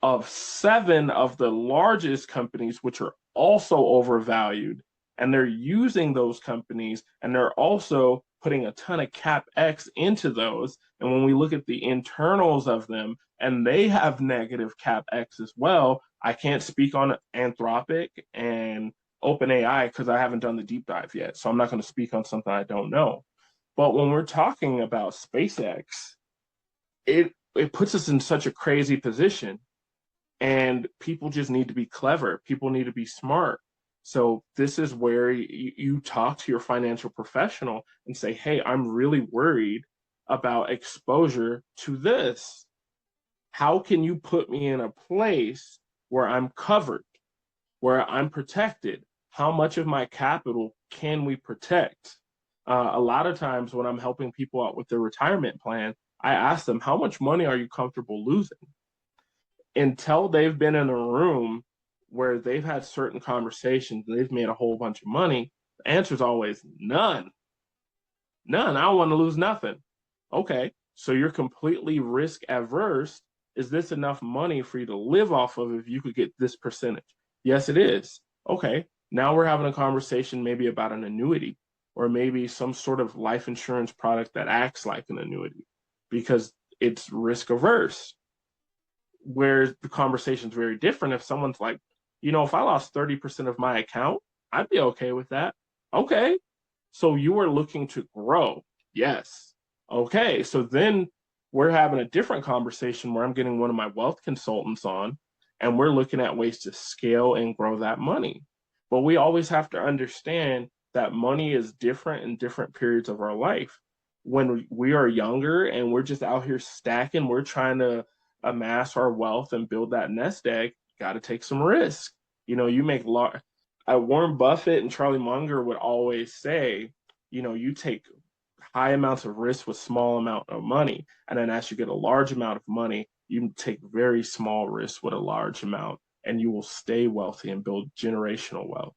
of seven of the largest companies, which are also overvalued, and they're using those companies and they're also putting a ton of CapEx into those. And when we look at the internals of them, and they have negative CapEx as well. I can't speak on Anthropic and OpenAI because I haven't done the deep dive yet. So I'm not going to speak on something I don't know. But when we're talking about SpaceX, it puts us in such a crazy position. And people just need to be clever. People need to be smart. So this is where you talk to your financial professional and say, hey, I'm really worried about exposure to this. How can you put me in a place where I'm covered, where I'm protected? How much of my capital can we protect? A lot of times when I'm helping people out with their retirement plan, I ask them, how much money are you comfortable losing? Until they've been in a room where they've had certain conversations, they've made a whole bunch of money, the answer is always none. None. I don't want to lose nothing. Okay, so you're completely risk averse. Is this enough money for you to live off of if you could get this percentage? Yes, it is. Okay, now we're having a conversation maybe about an annuity or maybe some sort of life insurance product that acts like an annuity because it's risk averse. Where the conversation is very different if someone's like, if I lost 30% of my account, I'd be okay with that. Okay, so you are looking to grow. Yes. Okay, so then we're having a different conversation where I'm getting one of my wealth consultants on, and we're looking at ways to scale and grow that money. But we always have to understand that money is different in different periods of our life. When we are younger and we're just out here stacking, we're trying to amass our wealth and build that nest egg, got to take some risk. You make large. Warren Buffett and Charlie Munger would always say, you take high amounts of risk with small amount of money, and then as you get a large amount of money, you take very small risks with a large amount, and you will stay wealthy and build generational wealth.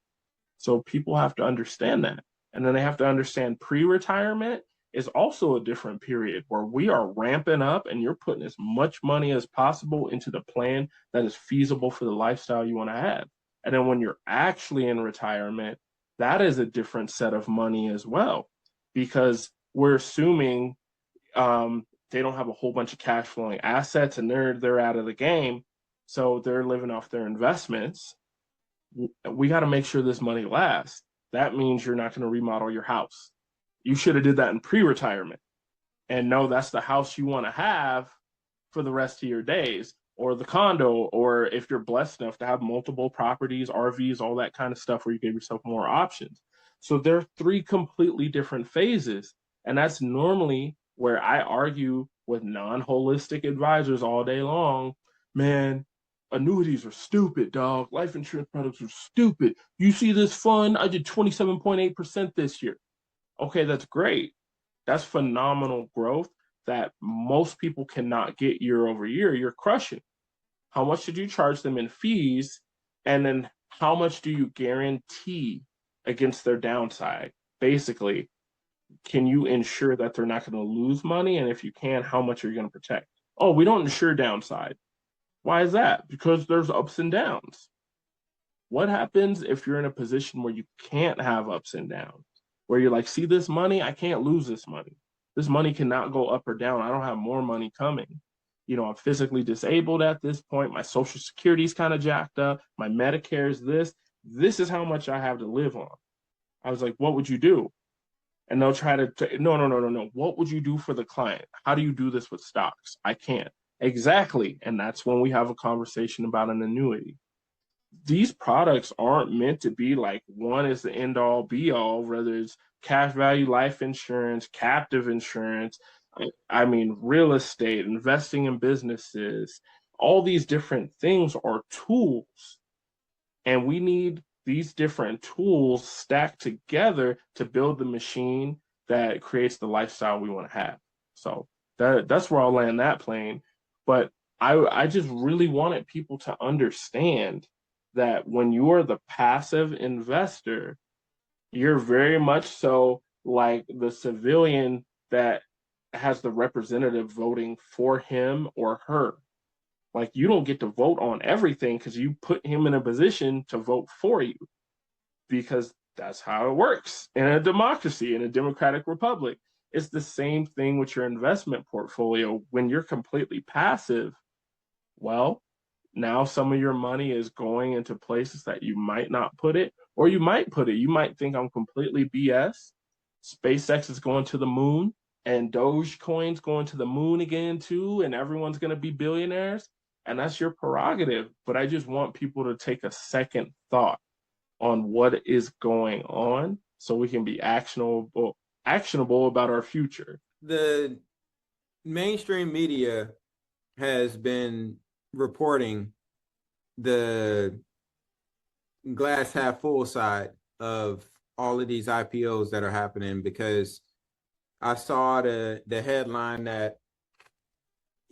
So people have to understand that. And then they have to understand pre-retirement is also a different period where we are ramping up and you're putting as much money as possible into the plan that is feasible for the lifestyle you want to have. And then when you're actually in retirement, that is a different set of money as well, because we're assuming they don't have a whole bunch of cash flowing assets and they're out of the game. So they're living off their investments. We got to make sure this money lasts. That means you're not going to remodel your house. You should have did that in pre-retirement and know that's the house you want to have for the rest of your days, or the condo, or if you're blessed enough to have multiple properties, RVs, all that kind of stuff where you give yourself more options. So there are three completely different phases. And that's normally where I argue with non-holistic advisors all day long. Man, annuities are stupid, dog. Life insurance products are stupid. You see this fund? I did 27.8% this year. Okay, that's great. That's phenomenal growth that most people cannot get year over year. You're crushing. How much did you charge them in fees? And then how much do you guarantee against their downside? Basically, can you ensure that they're not going to lose money? And if you can, how much are you going to protect? Oh, we don't insure downside. Why is that? Because there's ups and downs. What happens if you're in a position where you can't have ups and downs? Where you're like, see this money? I can't lose this money. This money cannot go up or down. I don't have more money coming. I'm physically disabled at this point. My Social Security is kind of jacked up. My Medicare is this. This is how much I have to live on. I was like, what would you do? And they'll try to, no. What would you do for the client? How do you do this with stocks? I can't. Exactly. And that's when we have a conversation about an annuity. These products aren't meant to be like one is the end all be all, whether it's cash value life insurance, captive insurance, I mean, real estate, investing in businesses, all these different things are tools. And we need these different tools stacked together to build the machine that creates the lifestyle we want to have. So that's where I'll land that plane. But I just really wanted people to understand that when you are the passive investor, you're very much so like the civilian that has the representative voting for him or her. Like, you don't get to vote on everything because you put him in a position to vote for you, because that's how it works in a democracy, in a democratic republic. It's the same thing with your investment portfolio. When you're completely passive, well, now some of your money is going into places that you might not put it, or you might put it. You might think I'm completely BS. SpaceX is going to the moon, and Dogecoin's going to the moon again too, and everyone's going to be billionaires. And that's your prerogative. But I just want people to take a second thought on what is going on so we can be actionable about our future. The mainstream media has been reporting the glass half full side of all of these IPOs that are happening, because I saw the headline that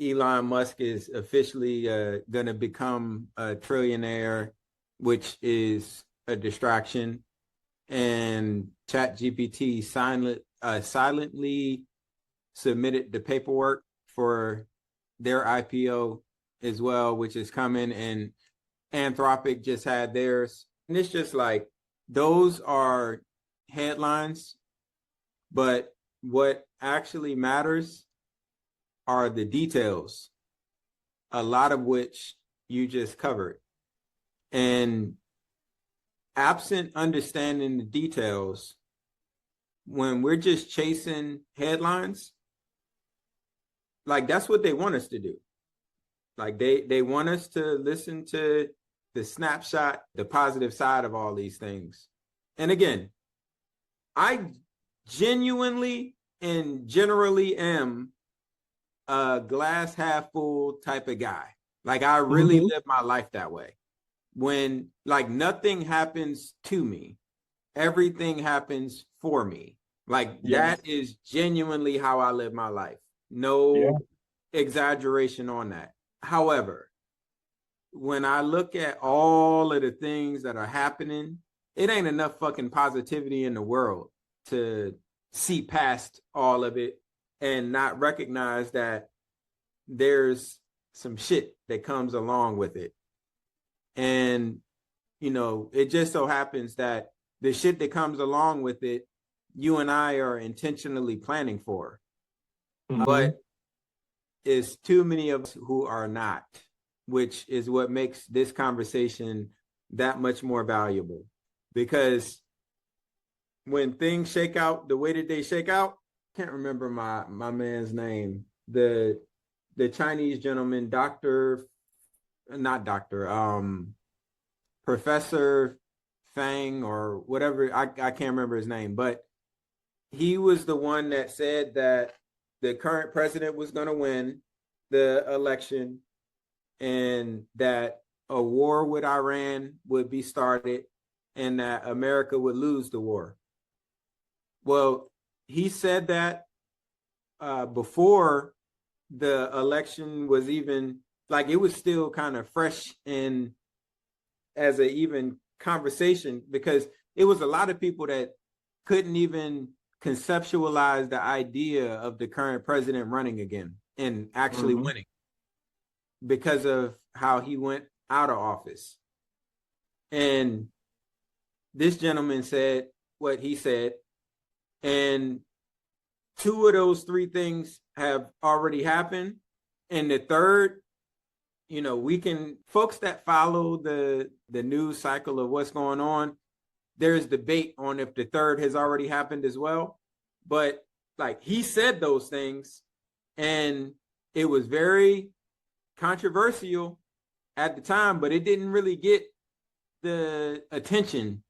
Elon Musk is officially going to become a trillionaire, which is a distraction, and ChatGPT silently submitted the paperwork for their IPO as well, which is coming, and Anthropic just had theirs. And it's just like, those are headlines, but what actually matters are the details, a lot of which you just covered. And absent understanding the details, when we're just chasing headlines, like, that's what they want us to do. Like, they want us to listen to the snapshot, the positive side of all these things. And again, I genuinely and generally am a glass half full type of guy. Like, I really live my life that way. when like nothing happens to me, everything happens for me. Like that is genuinely how I live my life. No exaggeration on that. However, when I look at all of the things that are happening, it ain't enough fucking positivity in the world to see past all of it and not recognize that there's some shit that comes along with it. And, you know, it just so happens that the shit that comes along with it, you and I are intentionally planning for. But it's too many of us who are not, which is what makes this conversation that much more valuable. Because when things shake out the way that they shake out, can't remember my man's name, the Chinese gentleman, Professor Fang or whatever, I can't remember his name, but he was the one that said that the current president was going to win the election and that a war with Iran would be started and that America would lose the war. Well, he said that before the election was even, like, it was still kind of fresh in as an even conversation, because it was a lot of people that couldn't even conceptualize the idea of the current president running again and actually winning because of how he went out of office. And this gentleman said what he said, and two of those three things have already happened. And the third, you know, we can, folks that follow the news cycle of what's going on, there's debate on if the third has already happened as well. But like, he said those things and it was very controversial at the time, but it didn't really get the attention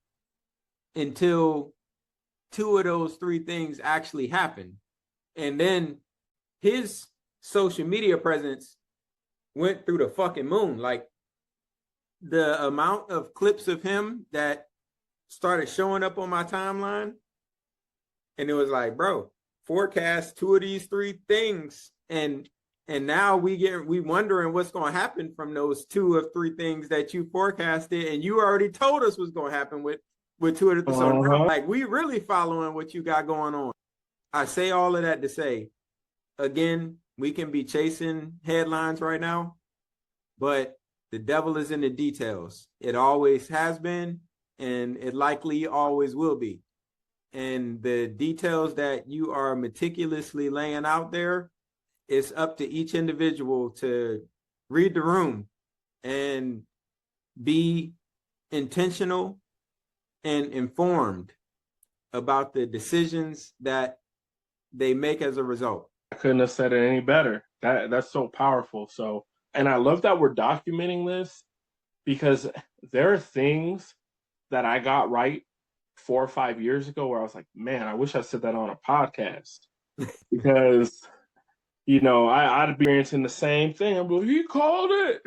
until two of those three things actually happened. And then his social media presence went through the fucking moon. Like, the amount of clips of him that started showing up on my timeline, and it was like, bro, forecast two of these three things, and now we wondering what's going to happen from those two of three things that you forecasted, and you already told us what's going to happen with two of the so bro, like, we really following what you got going on. I say all of that to say, again, we can be chasing headlines right now, but the devil is in the details. It always has been, and it likely always will be. And the details that you are meticulously laying out there, it's up to each individual to read the room and be intentional and informed about the decisions that they make as a result. I couldn't have said it any better. That's so powerful. So, and I love that we're documenting this, because there are things that I got right 4 or 5 years ago where I was like, man, I wish I said that on a podcast. Because, you know, I'd be experiencing the same thing. I'm like, he called it.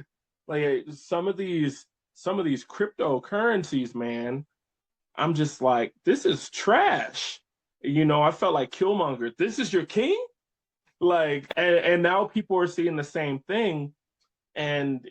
Like, some of these cryptocurrencies, man, I'm just like, this is trash. You know, I felt like Killmonger. This is your king? Like, and now people are seeing the same thing. And,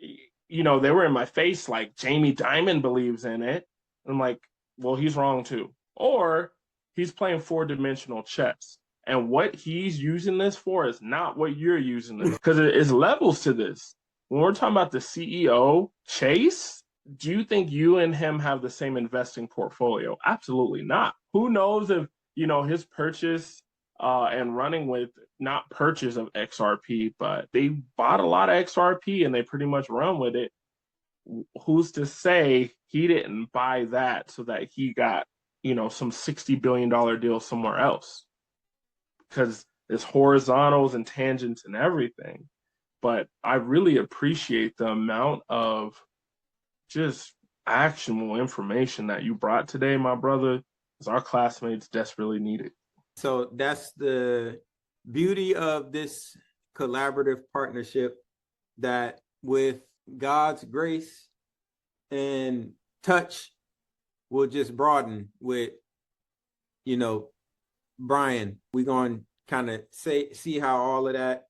you know, they were in my face like, Jamie Dimon believes in it. I'm like, well, he's wrong too. Or he's playing 4-dimensional chess. And what he's using this for is not what you're using this, because it's levels to this. When we're talking about the CEO, Chase, do you think you and him have the same investing portfolio? Absolutely not. Who knows if, you know, his purchase and running with, not purchase of XRP, but they bought a lot of XRP and they pretty much run with it. Who's to say he didn't buy that so that he got, you know, some $60 billion deal somewhere else? Because it's horizontals and tangents and everything. But I really appreciate the amount of just actionable information that you brought today, my brother, because our classmates desperately need it. So that's the beauty of this collaborative partnership, that with God's grace and touch will just broaden with, you know, Brian. We're going to kind of see how all of that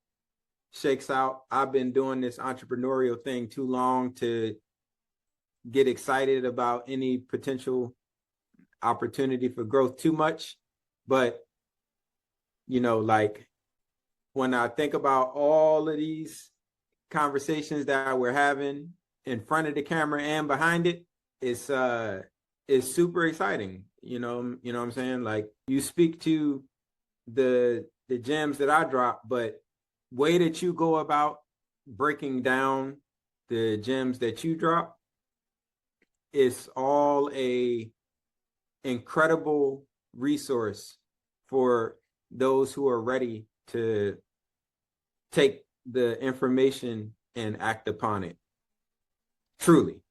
shakes out. I've been doing this entrepreneurial thing too long to get excited about any potential opportunity for growth too much. But, you know, like when I think about all of these conversations that we're having in front of the camera and behind it, it's super exciting. You know what I'm saying? Like, you speak to the gems that I drop, but way that you go about breaking down the gems that you drop, it's all a incredible resource for those who are ready to take the information and act upon it. Truly.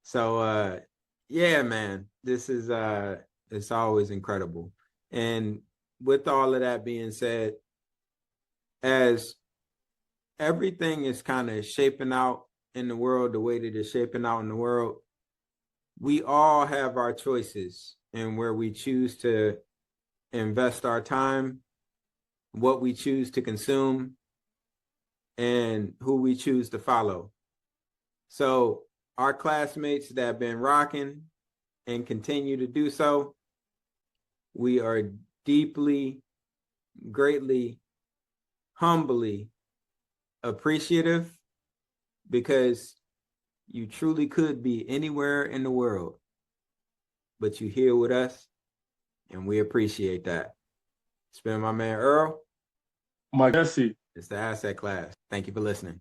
So yeah, man, this is it's always incredible. And with all of that being said, as everything is kind of shaping out in the world the way that it's shaping out in the world, we all have our choices in where we choose to invest our time, what we choose to consume, and who we choose to follow. So our classmates that have been rocking and continue to do so, we are deeply, greatly, humbly appreciative, because you truly could be anywhere in the world, but you're here with us, and we appreciate that. It's been my man Earl. Mike Jesse. It's the Asset Class. Thank you for listening.